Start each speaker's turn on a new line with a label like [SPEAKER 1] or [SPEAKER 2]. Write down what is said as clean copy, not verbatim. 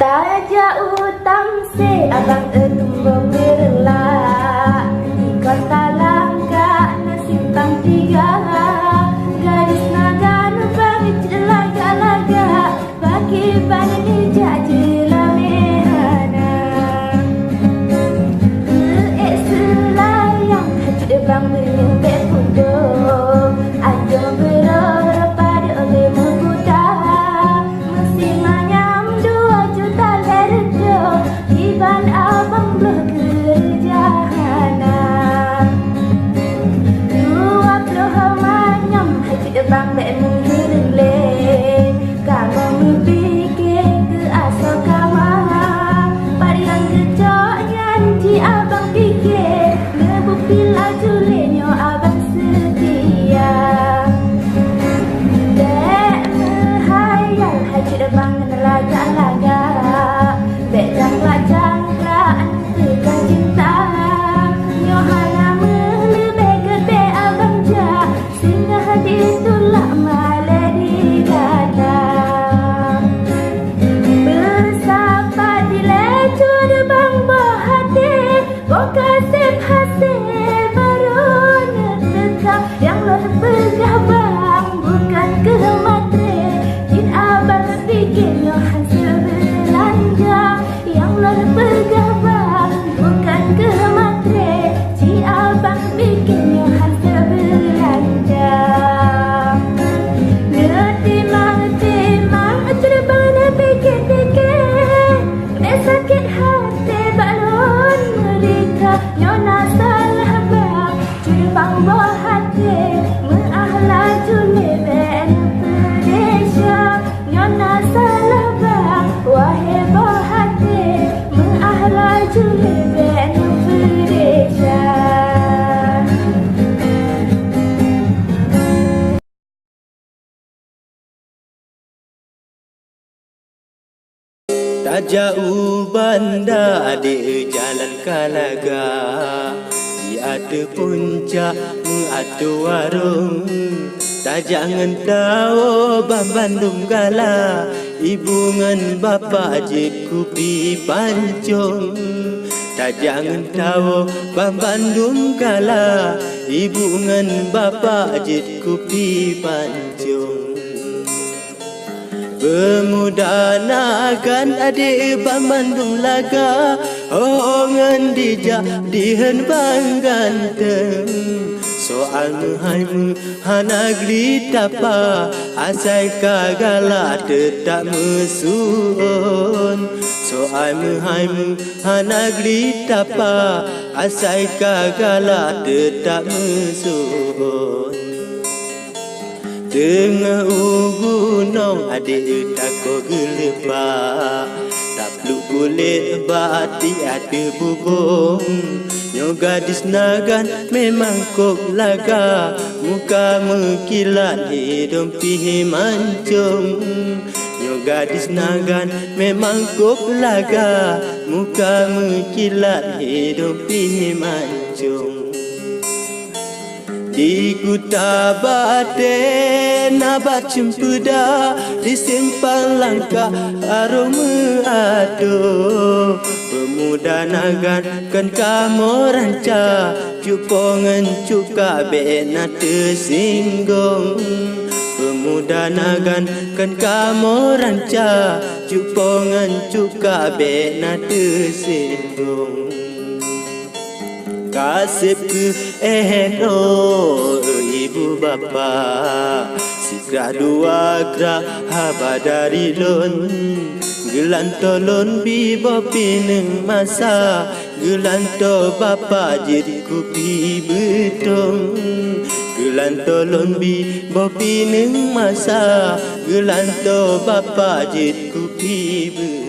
[SPEAKER 1] Tajak utang se abang tumbuh berelak di kota langka nasimpang tiga gadis naga nubang laga-laga bagi bani jajila mehana selayang hati bang menyebek pundung aja berora pada oleh mengkuda Iban abang berkerjaan 20 manyam hati abang tak menghilang kamu memikir ke asal kamar parian kecok janji abang fikir lebih bila julenyo abang setia dek menghayal hati abang laga-laga dek jangkrak-jangkrak tekan cinta Yohana melebih gede abang jak sehingga hati itulah malah di dada bersahabat di lecur bang hati kasih hasil barunya tetap yang lo terpegah bang bukan ke matre jin abang fikirnya hasil belanja yang lo terpegah bang bukan ke matre jin abang fikirnya hasil belanja ngetimang-timang terbang pikir-pikir sakit hati balon mereka nyona salah bang terbang bawah hati mengahla juleben Malaysia nyona salah bang wahai bawah hati mengahla juleben Malaysia
[SPEAKER 2] Tak jauh bandar di jalan Kalaga di ada puncak ada warung tak jangan tahu bang Bandung gala ibu ngan bapa je kupi pancung tak jangan tahu bang Bandung gala ibu ngan bapa je kupi pancung Pemuda nagan adik bang Bandung laga hongan dijak dihen bang ganteng soal muhaimu hanagli tapa asai kagala tetap mesuon soal muhaimu hanagli tapa asai kagala tetap mesuon Tengah gunung adik tako gelepak tak peluk kulit bati ada bubung Nyo gadis nagan memang kok laga muka mekilat hidung pihi mancung Nyo gadis nagan memang kok laga muka mekilat hidung pihi mancung Di kuta baten nabat cempedak di simpang langkah aroma ado pemuda nagan kan kamu ranca cupongan cuka bena tersinggung pemuda nagan kan kamu ranca cupongan cuka bena tersinggung Kasih ke ibu bapa Sikra dua gerak haba dari lon Gelan tolon bibo pineng masa Gelan to bapa jid kupi betong Gelan tolon bibo pineng masa Gelan to bapa jid kupi betong